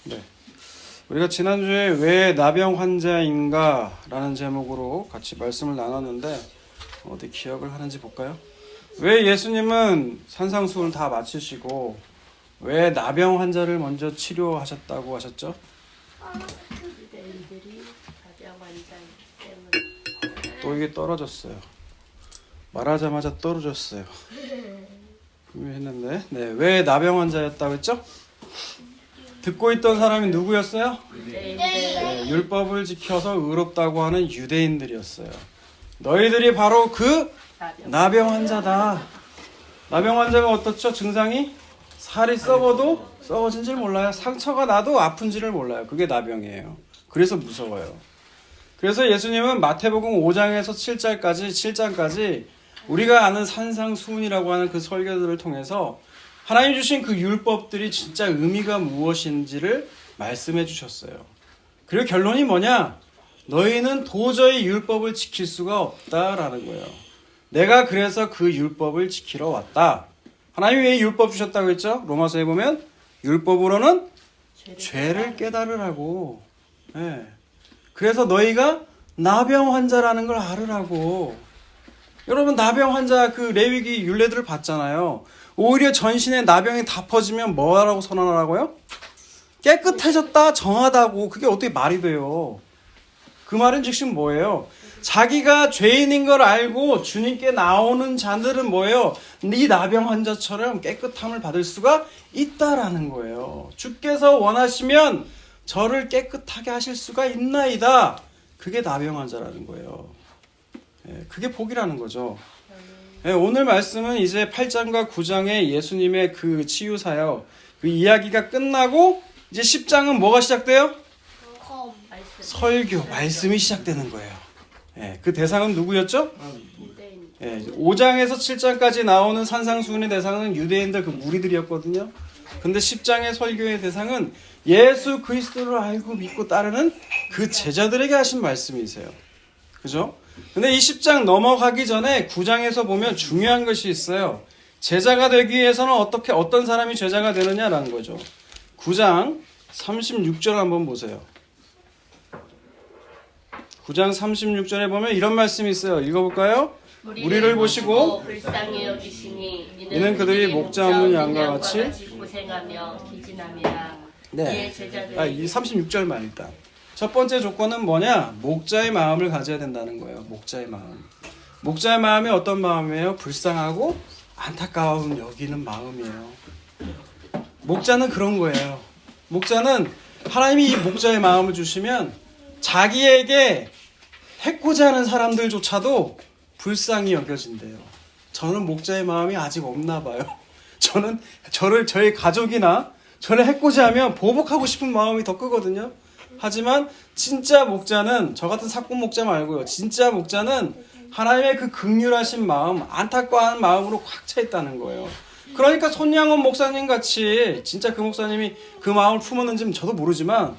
네. 우리가 지난주에 왜 나병 환자인가 라는 제목으로 같이 말씀을 나눴는데 어디 기억을 하는지 볼까요? 왜 예수님은 산상수훈을 다 마치시고 왜 나병 환자를 먼저 치료하셨다고 하셨죠? 유대인들이 나병 환자이기 때문에. 또 이게 떨어졌어요. 말하자마자 떨어졌어요. 분명했는데 왜 나병 환자였다고 했죠? 듣고 있던 사람이 누구였어요? 유대인들. 율법을 지켜서 의롭다고 하는 유대인들이었어요. 너희들이 바로 그 나병 환자다. 나병 환자가 어떻죠? 증상이 살이 썩어도 썩어진지를 몰라요. 상처가 나도 아픈지를 몰라요. 그게 나병이에요. 그래서 무서워요. 그래서 예수님은 마태복음 5장에서 7장까지 우리가 아는 산상수훈이라고 하는 그 설교들을 통해서 하나님 주신 그 율법들이 진짜 의미가 무엇인지를 말씀해 주셨어요. 그리고 결론이 뭐냐? 너희는 도저히 율법을 지킬 수가 없다라는 거예요. 내가 그래서 그 율법을 지키러 왔다. 하나님이 왜 율법 주셨다고 했죠? 로마서에 보면 율법으로는 죄를 깨달으라고. 네. 그래서 너희가 나병 환자라는 걸 알으라고. 여러분 나병 환자 그 레위기 율례들을 봤잖아요. 오히려 전신에 나병이 다 퍼지면 뭐라고 선언하라고요? 깨끗해졌다, 정하다고. 그게 어떻게 말이 돼요? 그 말은 즉슨 뭐예요? 자기가 죄인인 걸 알고 주님께 나오는 자들은 뭐예요? 이 나병 환자처럼 깨끗함을 받을 수가 있다라는 거예요. 주께서 원하시면 저를 깨끗하게 하실 수가 있나이다. 그게 나병 환자라는 거예요. 그게 복이라는 거죠. 오늘 말씀은 이제 8장과 9장의 예수님의 그 치유사역, 그 이야기가 끝나고 이제 10장은 뭐가 시작돼요? 설교, 말씀이 시작되는 거예요. 그 대상은 누구였죠? 유대인. 5장에서 7장까지 나오는 산상수훈의 대상은 유대인들 그 무리들이었거든요. 근데 10장의 설교의 대상은 예수 그리스도를 알고 믿고 따르는 그 제자들에게 하신 말씀이세요. 그죠? 근데 이 10장 넘어가기 전에 9장에서 보면 중요한 것이 있어요. 제자가 되기 위해서는 어떤 사람이 제자가 되느냐라는 거죠. 9장 36절 한번 보세요. 9장 36절에 보면 이런 말씀이 있어요. 읽어볼까요? 무리를 보시고 불쌍히 여기시니 이는 그들이 목자 없는 양과 같이 고생하며 기진함이라. 네. 이에 제자들이 이 36절만 일단. 첫 번째 조건은 뭐냐? 목자의 마음을 가져야 된다는 거예요. 목자의 마음. 목자의 마음이 어떤 마음이에요? 불쌍하고 안타까움 여기는 마음이에요. 목자는 그런 거예요. 목자는 하나님이 이 목자의 마음을 주시면 자기에게 해코지 하는 사람들조차도 불쌍히 여겨진대요. 저는 목자의 마음이 아직 없나 봐요. 저는 저희 가족이나 저를 해코지 하면 보복하고 싶은 마음이 더 크거든요. 하지만 진짜 목자는, 저 같은 사꾼 목자 말고요, 진짜 목자는 하나님의 그 긍휼하신 마음, 안타까운 마음으로 꽉 차 있다는 거예요. 그러니까 손양원 목사님 같이 진짜 그 목사님이 그 마음을 품었는지는 저도 모르지만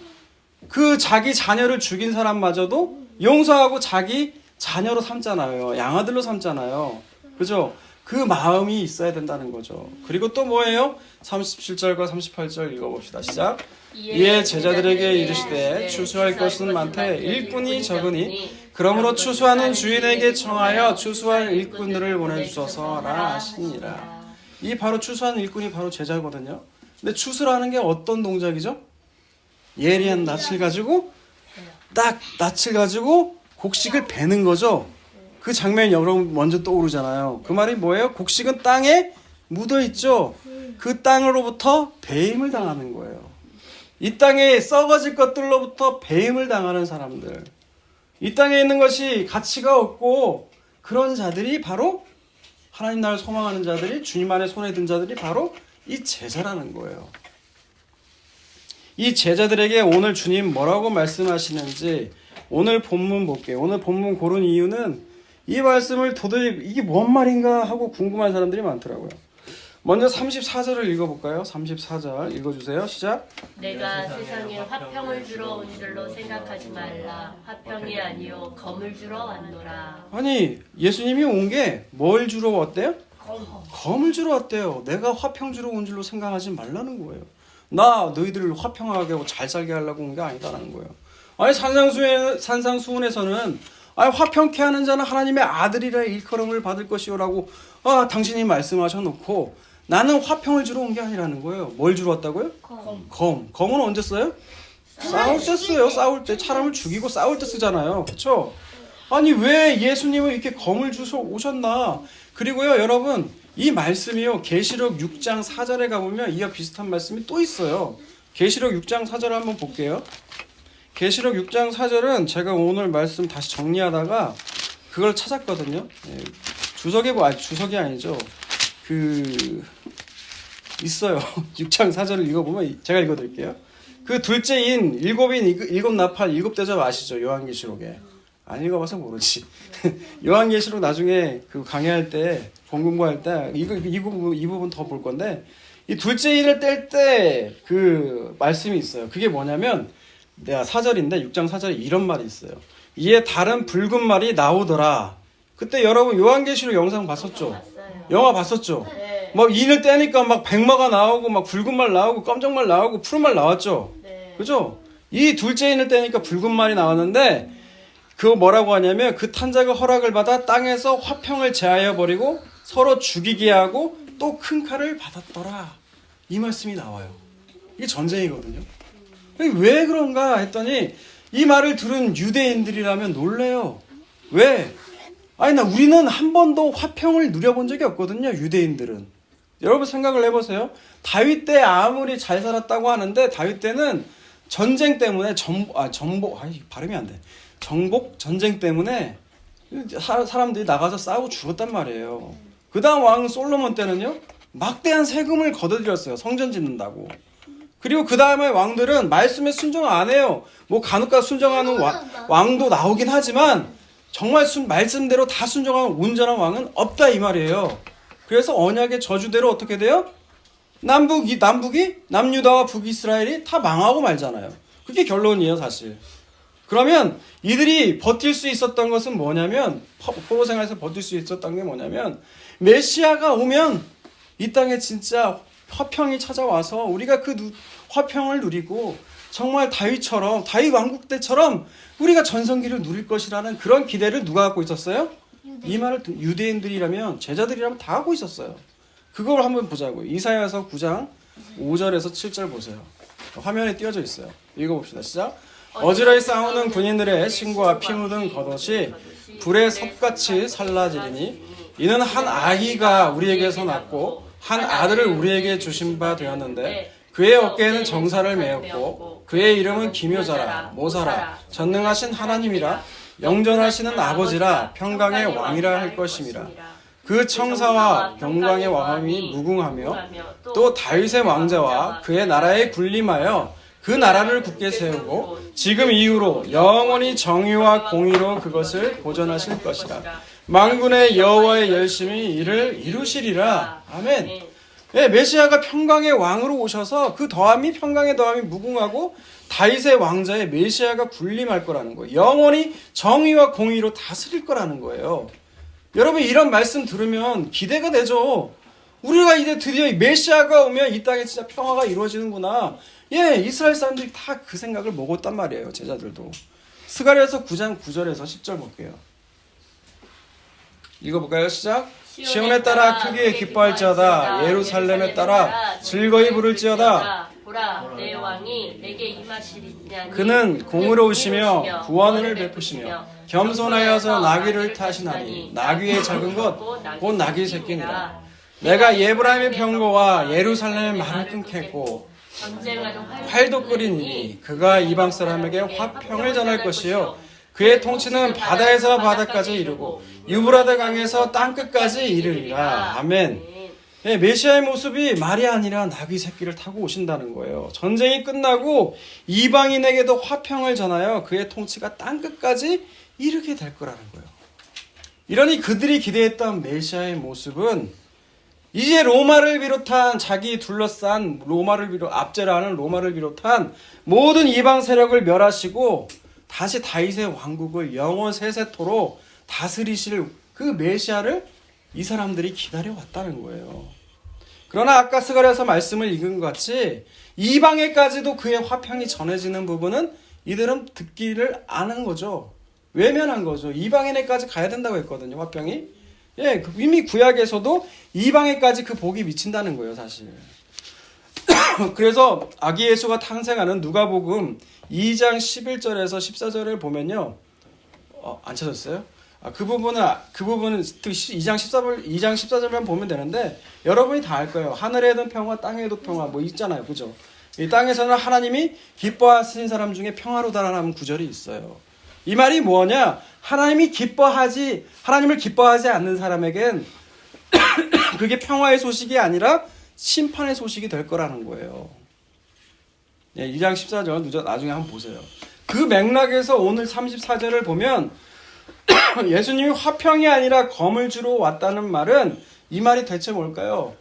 그 자기 자녀를 죽인 사람마저도 용서하고 자기 자녀로 삼잖아요. 양아들로 삼잖아요. 그죠? 그 마음이 있어야 된다는 거죠. 그리고 또 뭐예요? 37절과 38절 읽어봅시다. 시작. 이에 제자들에게 이르시되 추수할 것은 많되 일꾼이 적으니 그러므로 추수하는 주인에게 청하여 추수할 일꾼들을 보내주소서라 하시니라. 이 바로 추수하는 일꾼이 바로 제자거든요. 근데 추수라는 게 어떤 동작이죠? 예리한 낯을 가지고 딱 낯을 가지고 곡식을 베는 거죠. 그 장면이 여러분 먼저 떠오르잖아요. 그 말이 뭐예요? 곡식은 땅에 묻어있죠. 그 땅으로부터 배임을 당하는 거예요. 이 땅에 썩어질 것들로부터 배임을 당하는 사람들, 이 땅에 있는 것이 가치가 없고 그런 자들이 바로 하나님 나라를 소망하는 자들이, 주님 안에 손에 든 자들이 바로 이 제자라는 거예요. 이 제자들에게 오늘 주님 뭐라고 말씀하시는지 오늘 본문 볼게요. 오늘 본문 고른 이유는 이 말씀을 도저히 이게 뭔 말인가 하고 궁금한 사람들이 많더라고요. 먼저 34절을 읽어볼까요? 34절 읽어주세요. 시작. 내가 세상에 화평을 주러 온 줄로 생각하지 말라. 화평이 아니요 검을 주러 왔노라. 아니 예수님이 온 게 뭘 주러 왔대요? 검을 주러 왔대요. 내가 화평 주러 온 줄로 생각하지 말라는 거예요. 나 너희들을 화평하게 하고 잘 살게 하려고 온 게 아니다라는 거예요. 아니 산상수훈에서는 아니 화평케 하는 자는 하나님의 아들이라 일컬음을 받을 것이오라고 당신이 말씀하셔놓고 나는 화평을 주러 온 게 아니라는 거예요. 뭘 주러 왔다고요? 검은 언제 써요? 싸울 때 써요. 싸울 때 사람을 죽이고 싸울 때 쓰잖아요. 그렇죠? 아니 왜 예수님은 이렇게 검을 주셔 오셨나? 그리고요 여러분 이 말씀이요 계시록 6장 4절에 가보면 이와 비슷한 말씀이 또 있어요. 계시록 6장 4절 한번 볼게요. 계시록 6장 4절은 제가 오늘 말씀 다시 정리하다가 그걸 찾았거든요. 주석이 아니죠. 있어요. 6장 4절을 읽어보면 제가 읽어드릴게요. 그 둘째인 일곱 나팔 일곱 대접 아시죠? 요한계시록에. 안 읽어봐서 모르지. 요한계시록 나중에 그 강의할 때 본공부할 때 이 부분 더 볼 건데 이 둘째인을 뗄 때 그 말씀이 있어요. 그게 뭐냐면 내가 4절인데 6장 4절에 이런 말이 있어요. 이에 다른 붉은 말이 나오더라. 그때 여러분 요한계시록 영상 봤었죠? 영화 봤었죠? 네. 막 인을 떼니까 막 백마가 나오고 막 붉은 말 나오고 검정 말 나오고 푸른 말 나왔죠? 네. 그죠? 이 둘째 인을 떼니까 붉은 말이 나왔는데 그거 뭐라고 하냐면 그 탄자가 허락을 받아 땅에서 화평을 제하여 버리고 서로 죽이게 하고 또 큰 칼을 받았더라. 이 말씀이 나와요. 이게 전쟁이거든요. 왜 그런가 했더니 이 말을 들은 유대인들이라면 놀래요. 왜? 우리는 한 번도 화평을 누려본 적이 없거든요. 유대인들은. 여러분 생각을 해보세요. 다윗 때 아무리 잘 살았다고 하는데 다윗 때는 전쟁 때문에 발음이 안 돼. 정복 전쟁 때문에 사람들이 나가서 싸우고 죽었단 말이에요. 그 다음 왕 솔로몬 때는요 막대한 세금을 걷어들였어요. 성전 짓는다고. 그리고 그 다음에 왕들은 말씀에 순종 안 해요. 뭐 간혹가 순종하는 왕도 나오긴 하지만 정말 말씀대로 다 순종하는 온전한 왕은 없다 이 말이에요. 그래서 언약의 저주대로 어떻게 돼요? 남북이 남유다와 북이스라엘이 다 망하고 말잖아요. 그게 결론이에요 사실. 그러면 이들이 버틸 수 있었던 것은 뭐냐면 포로 생활에서 버틸 수 있었던 게 뭐냐면 메시아가 오면 이 땅에 진짜 화평이 찾아와서 우리가 그 화평을 누리고 정말 다윗 왕국 때처럼 우리가 전성기를 누릴 것이라는 그런 기대를 누가 갖고 있었어요? 이 말을 유대인들이라면 제자들이라면 다 하고 있었어요. 그걸 한번 보자고요. 이사야서 9장 5절에서 7절 보세요. 화면에 띄워져 있어요. 읽어봅시다. 시작. 어지러이 싸우는 군인들의 신과 피 묻은 겉옷이 불의 섭같이 살라지리니 이는 한 아기가 우리에게서 났고 한 아들을 우리에게 주신 바 되었는데 그의 어깨에는 정사를 메었고 그의 이름은 기묘자라 모사라 전능하신 하나님이라 영전하시는 아버지라 평강의 왕이라 할 것임이라. 그 청사와 영광의 왕함이 무궁하며 또 다윗의 왕자와 그의 나라에 군림하여 그 나라를 굳게 세우고 지금 이후로 영원히 정의와 공의로 그것을 보존하실 것이라. 만군의 여호와의 열심히 이를 이루시리라. 아멘. 네, 메시아가 평강의 왕으로 오셔서 그 평강의 더함이 무궁하고 다윗의 왕자의 메시아가 군림할 거라는 거예요. 영원히 정의와 공의로 다스릴 거라는 거예요. 여러분 이런 말씀 들으면 기대가 되죠. 우리가 이제 드디어 메시아가 오면 이 땅에 진짜 평화가 이루어지는구나. 이스라엘 사람들이 다 그 생각을 먹었단 말이에요. 제자들도. 스가랴서 9장 9절에서 10절 볼게요. 읽어볼까요? 시작. 시온에 따라 크게 기뻐할지어다. 예루살렘에 따라 즐거이 부를지어다. 보라, 내 왕이 내게 임하시리니 그는 공의로우시며 구원을 베푸시며 겸손하여서 나귀를 타시나니 나귀의 작은 것 곧 나귀 새끼니라. 내가 예브라임의 병거와 예루살렘의 말을 끊겠고 활도 끓이니 그가 이방 사람에게 화평을 전할 것이요 그의 통치는 바다에서 바다까지 이르고 유브라데 강에서 땅끝까지 이르리라. 아멘. 메시아의 모습이 말이 아니라 나귀 새끼를 타고 오신다는 거예요. 전쟁이 끝나고 이방인에게도 화평을 전하여 그의 통치가 땅끝까지 이르게 될 거라는 거예요. 이러니 그들이 기대했던 메시아의 모습은 이제 로마를 비롯한 자기 둘러싼 압제라는 로마를 비롯한 모든 이방 세력을 멸하시고 다시 다윗의 왕국을 영원 세세토록 다스리실 그 메시아를 이 사람들이 기다려왔다는 거예요. 그러나 아까 스가랴서 말씀을 읽은 것 같이 이방에까지도 그의 화평이 전해지는 부분은 이들은 듣기를 안 한 거죠. 외면한 거죠. 이방인에까지 가야 된다고 했거든요. 화평이. 예, 이미 구약에서도 이방에까지 그 복이 미친다는 거예요, 사실. 그래서 아기 예수가 탄생하는 누가복음 2장 11절에서 14절을 보면요. 안 찾았어요? 그 부분은 2장 14절만 보면 되는데 여러분이 다 알 거예요. 하늘에도 평화, 땅에도 평화 뭐 있잖아요. 그죠? 이 땅에서는 하나님이 기뻐하시는 사람 중에 평화로다라는 구절이 있어요. 이 말이 뭐냐? 하나님을 기뻐하지 않는 사람에겐 그게 평화의 소식이 아니라 심판의 소식이 될 거라는 거예요. 2장 14절 나중에 한번 보세요. 그 맥락에서 오늘 34절을 보면 예수님이 화평이 아니라 검을 주러 왔다는 말은 이 말이 대체 뭘까요?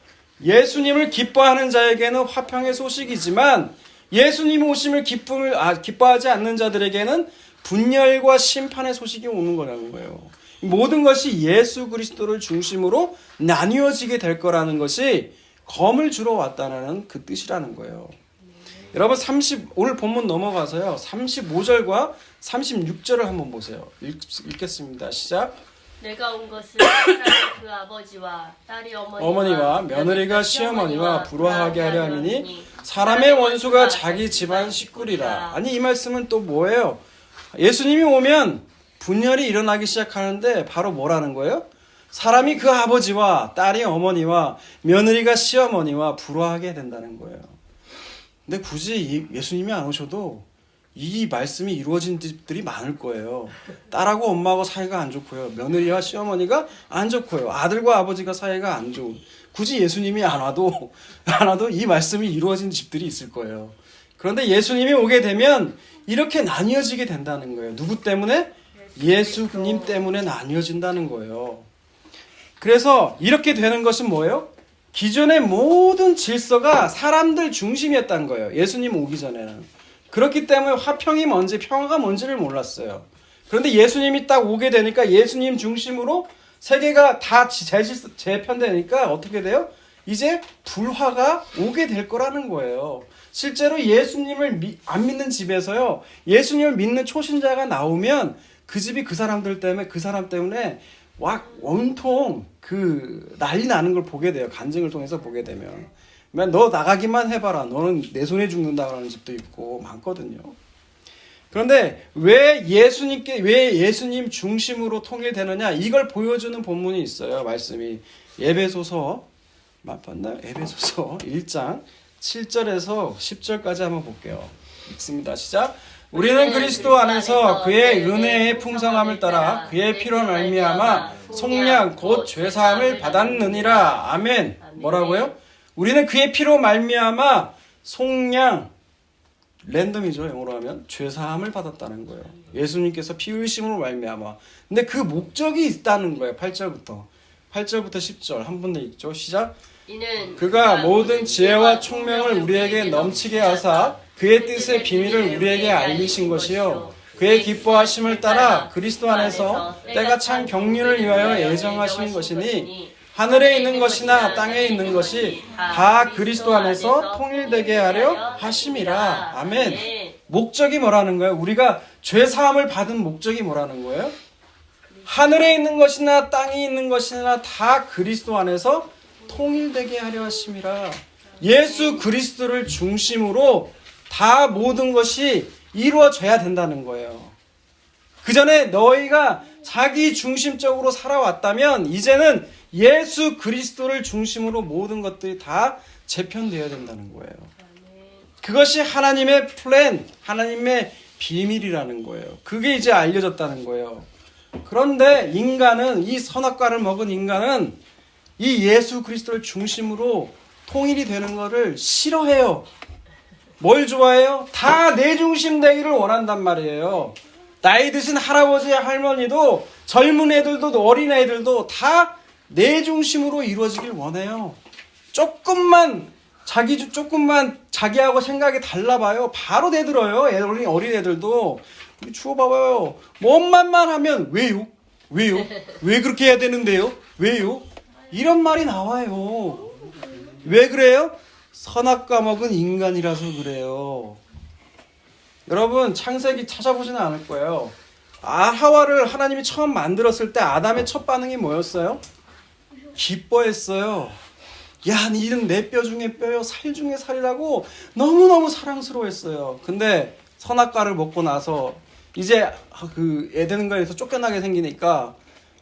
예수님을 기뻐하는 자에게는 화평의 소식이지만 예수님 오심을 기뻐하지 않는 자들에게는 분열과 심판의 소식이 오는 거라는 거예요. 모든 것이 예수 그리스도를 중심으로 나뉘어지게 될 거라는 것이 검을 주러 왔다는 그 뜻이라는 거예요. 여러분 오늘 본문 넘어가서요. 35절과 36절을 한번 보세요. 읽겠습니다. 시작. 내가 온 것은 사람의 그 아버지와 딸이 어머니와 며느리가 시어머니와 불화하게 하려 함이니 사람의 원수가 자기 집안 식구리라. 아니 이 말씀은 또 뭐예요? 예수님이 오면 분열이 일어나기 시작하는데 바로 뭐라는 거예요? 사람이 그 아버지와 딸이 어머니와 며느리가 시어머니와 불화하게 된다는 거예요. 근데 굳이 예수님이 안 오셔도 이 말씀이 이루어진 집들이 많을 거예요. 딸하고 엄마하고 사이가 안 좋고요. 며느리와 시어머니가 안 좋고요. 아들과 아버지가 사이가 안 좋은. 굳이 예수님이 안 와도 이 말씀이 이루어진 집들이 있을 거예요. 그런데 예수님이 오게 되면 이렇게 나뉘어지게 된다는 거예요. 누구 때문에? 예수님 때문에 나뉘어진다는 거예요. 그래서 이렇게 되는 것은 뭐예요? 기존의 모든 질서가 사람들 중심이었다는 거예요. 예수님 오기 전에는. 그렇기 때문에 화평이 뭔지 평화가 뭔지를 몰랐어요. 그런데 예수님이 딱 오게 되니까 예수님 중심으로 세계가 다 재편되니까 어떻게 돼요? 이제 불화가 오게 될 거라는 거예요. 실제로 예수님을 안 믿는 집에서요. 예수님을 믿는 초신자가 나오면 그 집이 그 사람 때문에 온통 난리 나는 걸 보게 돼요. 간증을 통해서 보게 되면. 너 나가기만 해봐라. 너는 내 손에 죽는다라는 집도 있고 많거든요. 그런데 왜 예수님 중심으로 통일되느냐? 이걸 보여주는 본문이 있어요. 말씀이 에베소서 맞나요? 에베소서 1장 7절에서 10절까지 한번 볼게요. 읽습니다. 시작. 우리는 그리스도 안에서 그의 은혜의 풍성함을 따라 그의 피로 말미암아 속량 곧 죄사함을 받았느니라. 아멘. 뭐라고요? 우리는 그의 피로 말미암아 속량, 랜덤이죠. 영어로 하면 죄사함을 받았다는 거예요. 예수님께서 피 흘리심으로 말미암아. 근데 그 목적이 있다는 거예요. 8절부터 10절 한 번 더 읽죠. 시작. 그가 모든 지혜와 총명을 우리에게 넘치게 하사 그의 뜻의 비밀을 우리에게 알리신 것이요 그의 기뻐하심을 따라 그리스도 안에서 때가 찬 경륜을 위하여 예정하신 것이니 하늘에 있는 것이나 땅에 있는 것이 다 그리스도 안에서 통일되게 하려 하심이라. 아멘. 목적이 뭐라는 거예요? 우리가 죄사함을 받은 목적이 뭐라는 거예요? 하늘에 있는 것이나 땅에 있는 것이나 다 그리스도 안에서 통일되게 하려 하심이라. 예수 그리스도를 중심으로 다 모든 것이 이루어져야 된다는 거예요. 그 전에 너희가 자기 중심적으로 살아왔다면 이제는 예수 그리스도를 중심으로 모든 것들이 다 재편되어야 된다는 거예요. 그것이 하나님의 플랜, 하나님의 비밀이라는 거예요. 그게 이제 알려졌다는 거예요. 그런데 이 선악과를 먹은 인간은 이 예수 그리스도를 중심으로 통일이 되는 것을 싫어해요. 뭘 좋아해요? 다 내 중심 되기를 원한단 말이에요. 나이 드신 할아버지, 할머니도 젊은 애들도 어린 애들도 다 내 중심으로 이루어지길 원해요. 조금만 자기하고 생각이 달라봐요. 바로 대들어요. 어린 애들도. 추워봐봐요. 뭔 말만 하면 왜요? 왜 그렇게 해야 되는데요? 왜요? 이런 말이 나와요. 왜 그래요? 선악과 먹은 인간이라서 그래요. 여러분 창세기 찾아보지는 않을 거예요. 하와를 하나님이 처음 만들었을 때 아담의 첫 반응이 뭐였어요? 기뻐했어요. 야, 니는 내 뼈 중에 뼈요, 살 중에 살이라고 너무너무 사랑스러워했어요. 근데 선악과를 먹고 나서 이제 그 에덴강에서 쫓겨나게 생기니까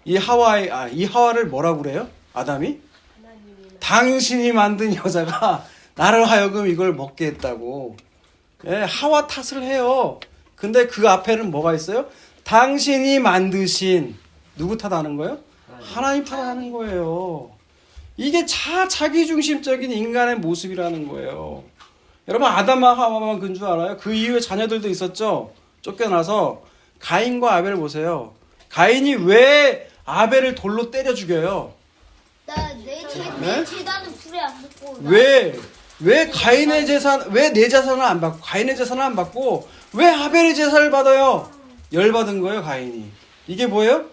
이 하와를 뭐라고 그래요? 아담이? 당신이 만든 여자가 나를 하여금 이걸 먹게 했다고. 예, 하와 탓을 해요. 근데 그 앞에는 뭐가 있어요? 당신이 만드신 누구 탓하는 거예요? 하나님 탓하는 거예요. 이게 자기중심적인 인간의 모습이라는 거예요. 여러분 아담과 하와만 그런 줄 알아요? 그 이후에 자녀들도 있었죠. 쫓겨나서 가인과 아벨 보세요. 가인이 왜 아벨을 돌로 때려 죽여요? 내 재단은 불에 안 붙고. 왜 가인의 재산, 왜 내 재산을 안 받고, 가인의 재산을 안 받고, 왜 아벨의 재산을 받아요? 열받은 거예요, 가인이. 이게 뭐예요?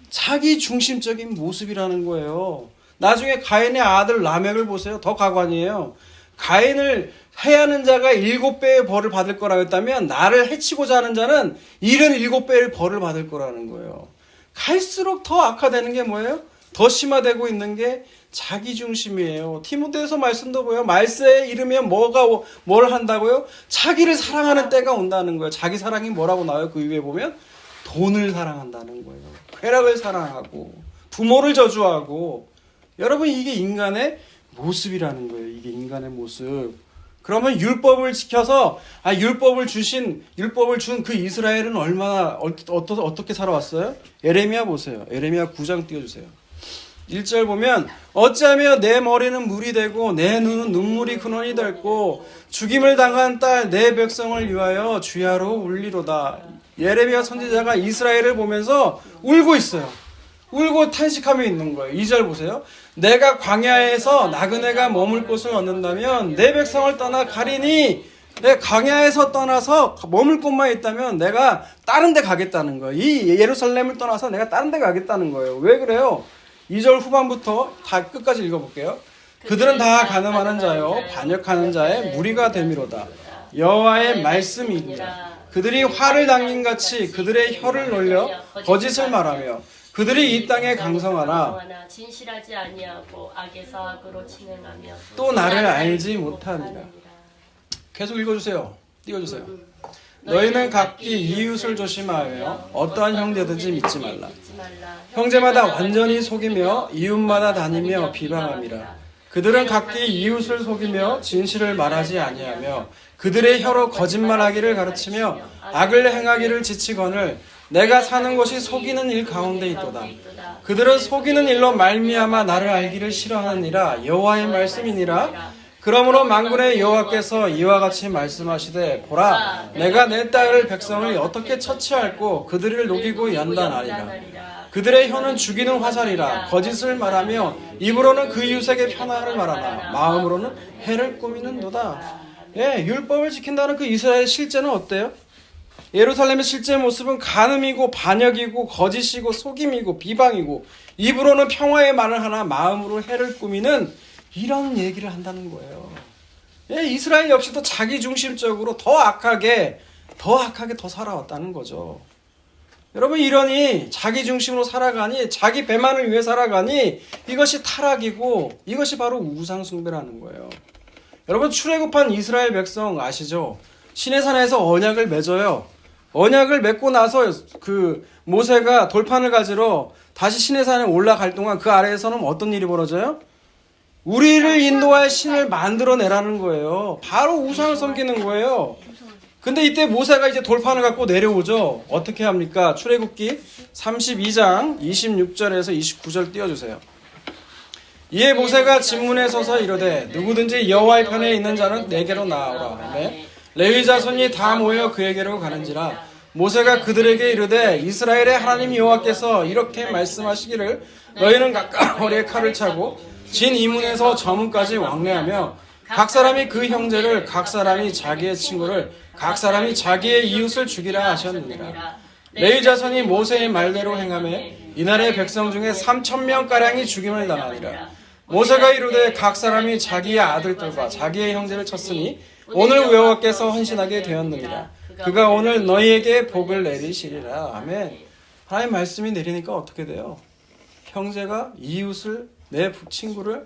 자기 중심적인 모습이라는 거예요. 나중에 가인의 아들 라멕을 보세요. 더 가관이에요. 가인을 해하는 자가 7배의 벌을 받을 거라고 했다면 나를 해치고자 하는 자는 77배의 벌을 받을 거라는 거예요. 갈수록 더 악화되는 게 뭐예요? 더 심화되고 있는 게 자기중심이에요. 디모데후서 말씀도 보여. 말세에 이르면 뭘 한다고요? 자기를 사랑하는 때가 온다는 거예요. 자기 사랑이 뭐라고 나와요? 그 위에 보면 돈을 사랑한다는 거예요. 쾌락을 사랑하고 부모를 저주하고. 여러분 이게 인간의 모습이라는 거예요. 이게 인간의 모습. 그러면 율법을 지켜서 율법을 준 그 이스라엘은 얼마나 어떻게 살아왔어요? 에레미야 보세요. 에레미야 9장 띄워주세요. 1절 보면 어찌하며 내 머리는 물이 되고 내 눈은 눈물이 근원이 됐고 죽임을 당한 딸 내 백성을 위하여 주야로 울리로다. 예레미야 선지자가 이스라엘을 보면서 울고 있어요. 울고 탄식하며 있는 거예요. 2절 보세요. 내가 광야에서 나그네가 머물 곳을 얻는다면 내 백성을 떠나 가리니 내 광야에서 떠나서 머물 곳만 있다면 내가 다른 데 가겠다는 거예요. 이 예루살렘을 떠나서 내가 다른 데 가겠다는 거예요. 왜 그래요? 2절 후반부터 다 끝까지 읽어볼게요. 그들은 다 가늠하는 자요 반역하는 자의 무리가 되미로다. 여호와의 말씀이니라. 그들이 화를 당긴 같이 그들의 혀를 놀려 거짓을 말하며 그들이 이 땅에 강성하나 진실하지 아니하고 악에서 악으로 진행하며 또 나를 알지 못하니라. 계속 읽어주세요. 띄워주세요. 너희는 각기 이웃을 조심하여 어떠한 형제든지 믿지 말라. 형제마다 완전히 속이며 이웃마다 다니며 비방함이라. 그들은 각기 이웃을 속이며 진실을 말하지 아니하며 그들의 혀로 거짓말하기를 가르치며 악을 행하기를 지치거늘 내가 사는 곳이 속이는 일 가운데 있도다. 그들은 속이는 일로 말미암아 나를 알기를 싫어하느니라. 여호와의 말씀이니라. 그러므로 만군의 여호와께서 이와 같이 말씀하시되 보라 내가 내 딸을 백성을 어떻게 처치할꼬 그들을 녹이고 연단하리라. 그들의 혀는 죽이는 화살이라. 거짓을 말하며 입으로는 그 이웃에게 편안을 말하나 마음으로는 해를 꾸미는도다. 예, 율법을 지킨다는 그 이스라엘의 실제는 어때요? 예루살렘의 실제 모습은 간음이고 반역이고 거짓이고 속임이고 비방이고 입으로는 평화의 말을 하나 마음으로 해를 꾸미는 이런 얘기를 한다는 거예요. 예, 이스라엘 역시도 자기중심적으로 더 악하게 더 살아왔다는 거죠. 여러분 이러니 자기중심으로 살아가니 자기 배만을 위해 살아가니 이것이 타락이고 이것이 바로 우상숭배라는 거예요. 여러분 출애굽한 이스라엘 백성 아시죠? 시내산에서 언약을 맺어요. 언약을 맺고 나서 그 모세가 돌판을 가지러 다시 시내산에 올라갈 동안 그 아래에서는 어떤 일이 벌어져요? 우리를 인도할 신을 만들어내라는 거예요. 바로 우상을 섬기는 거예요. 근데 이때 모세가 이제 돌판을 갖고 내려오죠. 어떻게 합니까? 출애굽기 32장 26절에서 29절 띄워주세요. 이에 모세가 진문에 서서 이르되 누구든지 여호와의 편에 있는 자는 내게로 나아오라 하며 레위 자손이 다 모여 그에게로 가는지라. 모세가 그들에게 이르되 이스라엘의 하나님 여호와께서 이렇게 말씀하시기를 너희는 각각 허리에 칼을 차고 진 이문에서 저문까지 왕래하며 각 사람이 그 형제를 각 사람이 자기의 친구를 각 사람이 자기의 이웃을 죽이라 하셨느니라. 레위 자손이 모세의 말대로 행하며 이날의 백성 중에 3,000명가량이 죽임을 당하니라. 모세가 이르되 각 사람이 자기의 아들들과 자기의 형제를 쳤으니 오늘 여호와께서 헌신하게 되었느니라. 그가 오늘 너희에게 복을 내리시리라. 아멘. 하나님 말씀이 내리니까 어떻게 돼요? 형제가 이웃을, 내 친구를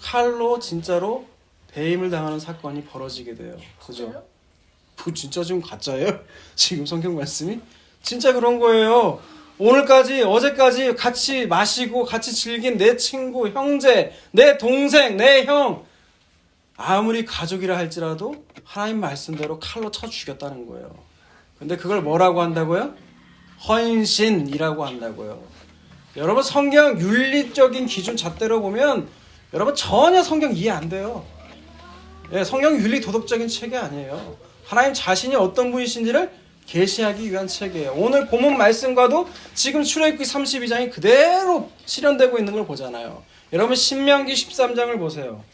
칼로 진짜로 배임을 당하는 사건이 벌어지게 돼요. 그죠? 진짜 지금 가짜예요? 지금 성경 말씀이? 진짜 그런 거예요. 오늘까지, 어제까지 같이 마시고 같이 즐긴 내 친구, 형제, 내 동생, 내 형, 아무리 가족이라 할지라도 하나님 말씀대로 칼로 쳐 죽였다는 거예요. 근데 그걸 뭐라고 한다고요? 헌신이라고 한다고요. 여러분, 성경 윤리적인 기준 잣대로 보면 여러분 전혀 성경 이해 안 돼요. 예, 성경 윤리 도덕적인 책이 아니에요. 하나님 자신이 어떤 분이신지를 계시하기 위한 책이에요. 오늘 본문 말씀과도 지금 출애굽기 32장이 그대로 실현되고 있는 걸 보잖아요. 여러분 신명기 13장을 보세요.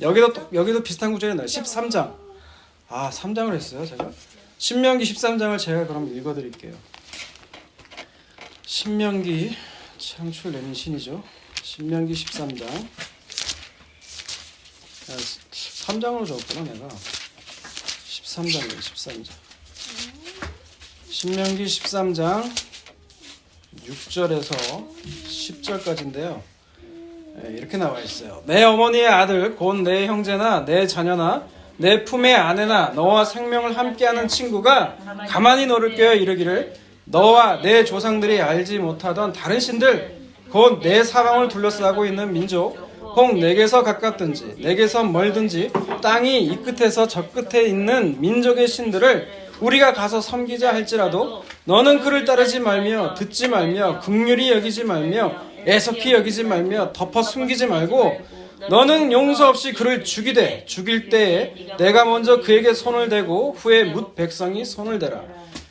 여기도 비슷한 구절이 나와요. 13장. 3장을 했어요, 제가. 신명기 13장을 제가 그럼 읽어드릴게요. 신명기, 창출 내린 신이죠. 신명기 13장. 3장으로 적었구나, 내가. 13장이에요, 13장. 신명기 13장 6절에서 10절까지인데요. 이렇게 나와 있어요. 내 어머니의 아들 곧 내 형제나 내 자녀나 내 품의 아내나 너와 생명을 함께하는 친구가 가만히 너를 꾀어 이르기를 너와 내 조상들이 알지 못하던 다른 신들 곧 내 사방을 둘러싸고 있는 민족 혹 내게서 가깝든지 내게서 멀든지 땅이 이 끝에서 저 끝에 있는 민족의 신들을 우리가 가서 섬기자 할지라도 너는 그를 따르지 말며 듣지 말며 긍휼히 여기지 말며 애석히 여기지 말며 덮어 숨기지 말고 너는 용서 없이 그를 죽이되 죽일 때에 내가 먼저 그에게 손을 대고 후에 뭇 백성이 손을 대라.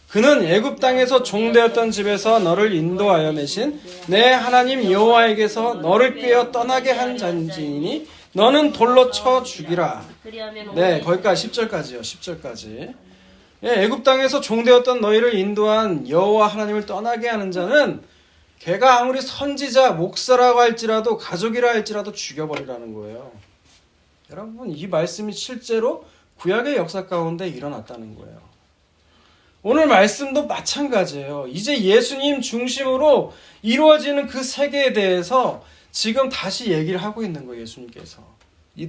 그는 애굽 땅에서 종되었던 집에서 너를 인도하여 내신 내 하나님 여호와에게서 너를 꾀어 떠나게 한 잔지이니 너는 돌로 쳐 죽이라. 네, 거기까지 10절까지요. 10절까지. 예, 애굽 땅에서 종되었던 너희를 인도한 여호와 하나님을 떠나게 하는 자는 걔가 아무리 선지자, 목사라고 할지라도 가족이라 할지라도 죽여버리라는 거예요. 여러분 이 말씀이 실제로 구약의 역사 가운데 일어났다는 거예요. 오늘 말씀도 마찬가지예요. 이제 예수님 중심으로 이루어지는 그 세계에 대해서 지금 다시 얘기를 하고 있는 거예요. 예수님께서.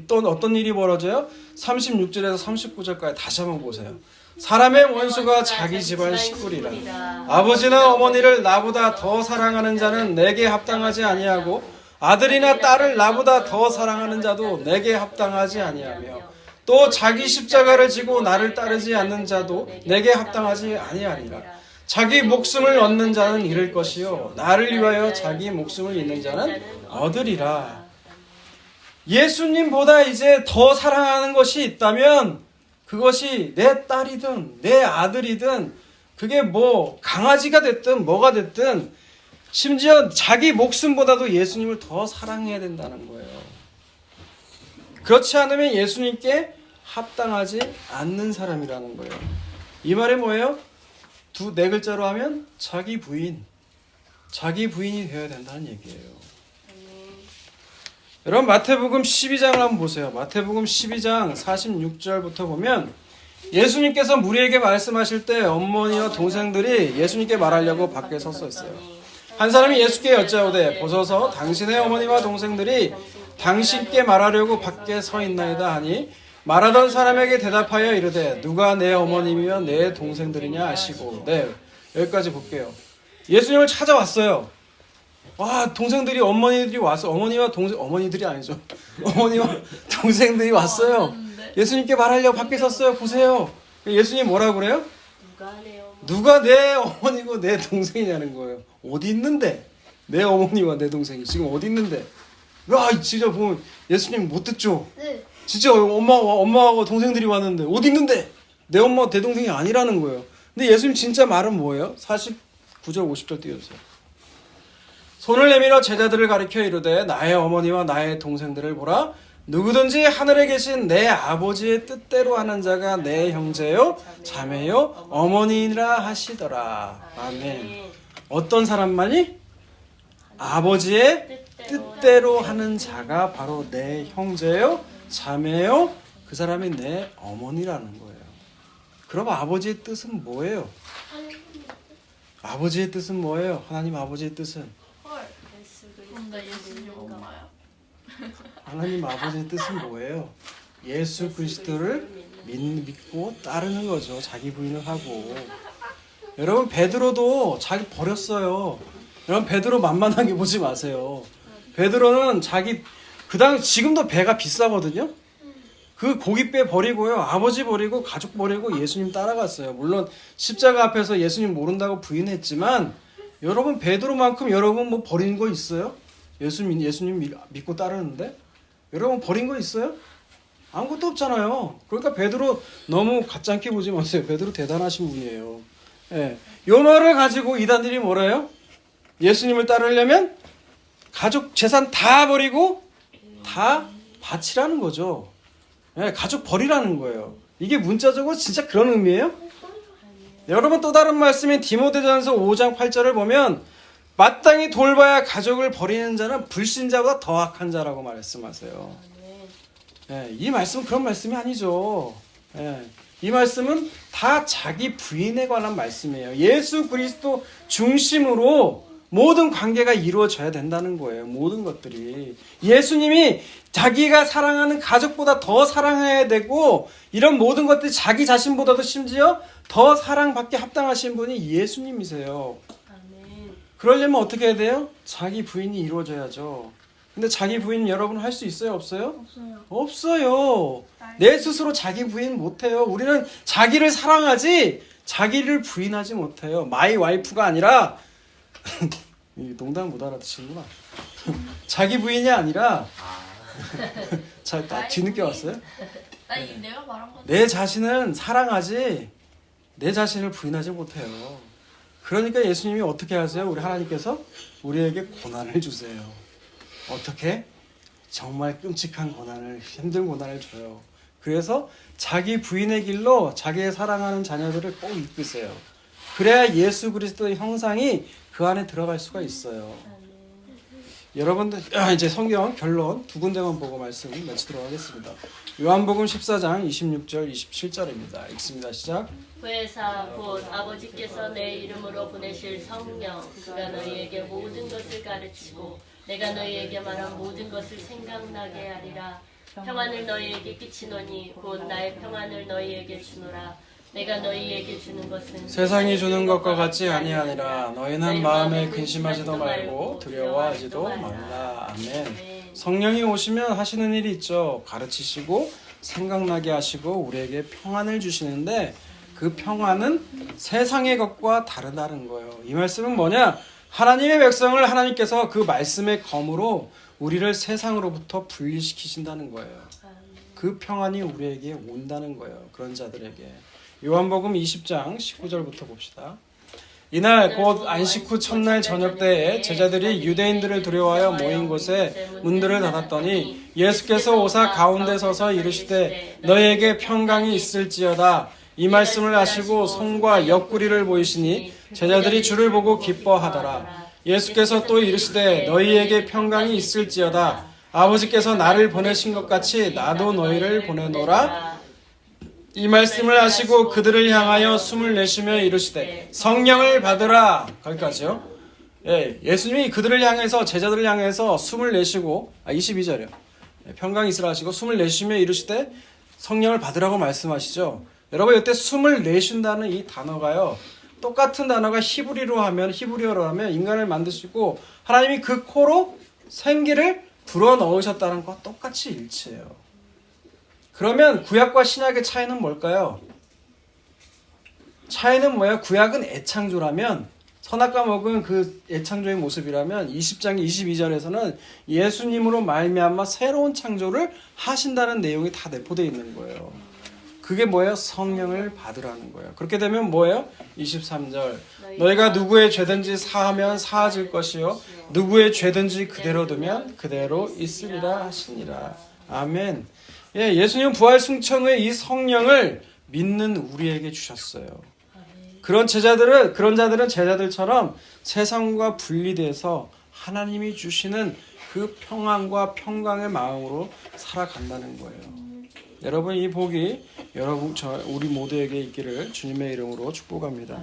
또 어떤 일이 벌어져요? 36절에서 39절까지 다시 한번 보세요. 사람의 원수가 자기 집안 식구리라. 아버지나 어머니를 나보다 더 사랑하는 자는 내게 합당하지 아니하고 아들이나 딸을 나보다 더 사랑하는 자도 내게 합당하지 아니하며 또 자기 십자가를 지고 나를 따르지 않는 자도 내게 합당하지 아니하리라. 자기 목숨을 얻는 자는 잃을 것이요 나를 위하여 자기 목숨을 잃는 자는 얻으리라. 예수님보다 이제 더 사랑하는 것이 있다면 그것이 내 딸이든 내 아들이든 그게 뭐 강아지가 됐든 뭐가 됐든 심지어 자기 목숨보다도 예수님을 더 사랑해야 된다는 거예요. 그렇지 않으면 예수님께 합당하지 않는 사람이라는 거예요. 이 말이 뭐예요? 네 글자로 하면 자기 부인이 되어야 된다는 얘기예요. 여러분 마태복음 12장을 한번 보세요. 마태복음 12장 46절부터 보면 예수님께서 무리에게 말씀하실 때 어머니와 동생들이 예수님께 말하려고 밖에 섰었어요. 한 사람이 예수께 여짜오되 보소서 당신의 어머니와 동생들이 당신께 말하려고 밖에 서 있나이다 하니 말하던 사람에게 대답하여 이르되 누가 내 어머님이며 내 동생들이냐 하시고. 네, 여기까지 볼게요. 예수님을 찾아왔어요. 동생들이 어머니들이 와서 어머니들이 아니죠. 어머니와 동생들이 왔어요. 예수님께 말하려고 밖에 섰어요. 보세요. 예수님 뭐라고 그래요? 누가 내 어머니고 내 동생이냐는 거예요. 어디 있는데? 내 어머니와 내 동생이 지금 어디 있는데? 진짜 보면 예수님 못 듣죠? 네. 진짜 엄마하고 동생들이 왔는데 어디 있는데? 내 엄마 내 동생이 아니라는 거예요. 근데 예수님 진짜 말은 뭐예요? 49절 50절 띄워주세요. 손을 내밀어 제자들을 가리켜 이르되 나의 어머니와 나의 동생들을 보라. 누구든지 하늘에 계신 내 아버지의 뜻대로 하는 자가 내 형제요 자매요 어머니라 하시더라. 아멘. 어떤 사람만이? 아버지의 뜻대로 하는 자가 바로 내 형제요, 자매요, 그 사람이 내 어머니라는 거예요. 그럼 아버지의 뜻은 뭐예요? 아버지의 뜻은 뭐예요? 하나님 아버지의 뜻은? 하나님 아버지의 뜻은 뭐예요? 예수 그리스도를 믿고 따르는 거죠. 자기 부인을 하고. 여러분 베드로도 자기 버렸어요. 여러분 베드로 만만하게 보지 마세요. 베드로는 자기 지금도 배가 비싸거든요. 그 고깃배 버리고요. 아버지 버리고 가족 버리고 예수님 따라갔어요. 물론 십자가 앞에서 예수님 모른다고 부인했지만 여러분 베드로만큼 여러분 뭐 버린 거 있어요? 예수님 믿고 따르는데 여러분 버린 거 있어요? 아무것도 없잖아요. 그러니까 베드로 너무 가짜게 보지 마세요. 베드로 대단하신 분이에요. 예. 요 말을 가지고 이단들이 뭐래요? 예수님을 따르려면 가족 재산 다 버리고 다 바치라는 거죠. 예, 가족 버리라는 거예요. 이게 문자적으로 진짜 그런 의미예요? 여러분 또 다른 말씀인 디모데전서 5장 8절을 보면 마땅히 돌봐야 가족을 버리는 자는 불신자보다 더 악한 자라고 말씀하세요. 예, 이 말씀은 그런 말씀이 아니죠. 예, 이 말씀은 다 자기 부인에 관한 말씀이에요. 예수 그리스도 중심으로 모든 관계가 이루어져야 된다는 거예요. 모든 것들이. 예수님이 자기가 사랑하는 가족보다 더 사랑해야 되고 이런 모든 것들이 자기 자신보다도 심지어 더 사랑받게 합당하신 분이 예수님이세요. 그러려면 어떻게 해야 돼요? 자기 부인이 이루어져야죠. 근데 자기 부인 여러분 할 수 있어요? 없어요? 없어요. 내 스스로 자기 부인 못해요. 우리는 자기를 사랑하지 자기를 부인하지 못해요. 마이 와이프가 아니라 농담 못 알아듣시는구나. 자기 부인이 아니라 뒤늦게 왔어요? 아니 내가 말한 거. 내 자신은 사랑하지 내 자신을 부인하지 못해요. 그러니까 예수님이 어떻게 하세요? 우리 하나님께서 우리에게 고난을 주세요. 어떻게? 정말 끔찍한 고난을, 힘든 고난을 줘요. 그래서 자기 부인의 길로 자기의 사랑하는 자녀들을 꼭 이끄세요. 그래야 예수 그리스도의 형상이 그 안에 들어갈 수가 있어요. 여러분들 이제 성경 결론 두 군데만 보고 말씀을 마치도록 하겠습니다. 요한복음 14장 26절 27절입니다. 읽습니다. 시작. 회사 곧 아버지께서 내 이름으로 보내실 성령 그가 너희에게 모든 것을 가르치고 내가 너희에게 말한 모든 것을 생각나게 하리라. 평안을 너희에게 끼치노니 곧 나의 평안을 너희에게 주노라. 내가 너희에게 주는 것은 세상이 주는 것과 같지 아니하니라. 너희는 마음에 근심하지도 말고 두려워하지도 말라. 아멘. 성령이 오시면 하시는 일이 있죠. 가르치시고 생각나게 하시고 우리에게 평안을 주시는데 그 평안은 세상의 것과 다르다는 거예요. 이 말씀은 뭐냐? 하나님의 백성을 하나님께서 그 말씀의 검으로 우리를 세상으로부터 분리시키신다는 거예요. 그 평안이 우리에게 온다는 거예요. 그런 자들에게. 요한복음 20장 19절부터 봅시다. 이날 곧 안식 후 첫날 저녁 때에 제자들이 유대인들을 두려워하여 모인 곳에 문들을 닫았더니 예수께서 오사 가운데 서서 이르시되 너희에게 평강이 있을지어다. 이 말씀을 하시고 손과 옆구리를 보이시니 제자들이 주를 보고 기뻐하더라. 예수께서 또 이르시되 너희에게 평강이 있을지어다. 아버지께서 나를 보내신 것 같이 나도 너희를 보내노라. 이 말씀을 하시고 그들을 향하여 숨을 내쉬며 이르시되 성령을 받으라. 거기까지요. 예, 예수님이 그들을 향해서 제자들을 향해서 숨을 내쉬고 22절이요. 평강이 있으라 하시고 숨을 내쉬며 이르시되 성령을 받으라고 말씀하시죠. 여러분 이때 숨을 내쉰다는 이 단어가요. 똑같은 단어가 히브리어로 하면 인간을 만드시고 하나님이 그 코로 생기를 불어넣으셨다는 것과 똑같이 일치해요. 그러면 구약과 신약의 차이는 뭘까요? 차이는 뭐야? 구약은 애창조라면 선악과 먹은 그 애창조의 모습이라면 20장 22절에서는 예수님으로 말미암아 새로운 창조를 하신다는 내용이 다 내포되어 있는 거예요. 그게 뭐예요? 성령을 받으라는 거예요. 그렇게 되면 뭐예요? 23절 너희가 누구의 죄든지 사하면 사하질 것이요 누구의 죄든지 그대로 두면 그대로 있으리라 하시니라. 아멘. 예, 예수님은 부활 승천 후에 이 성령을 믿는 우리에게 주셨어요. 그런 자들은 제자들처럼 세상과 분리돼서 하나님이 주시는 그 평안과 평강의 마음으로 살아간다는 거예요. 여러분 이 복이 우리 모두에게 있기를 주님의 이름으로 축복합니다.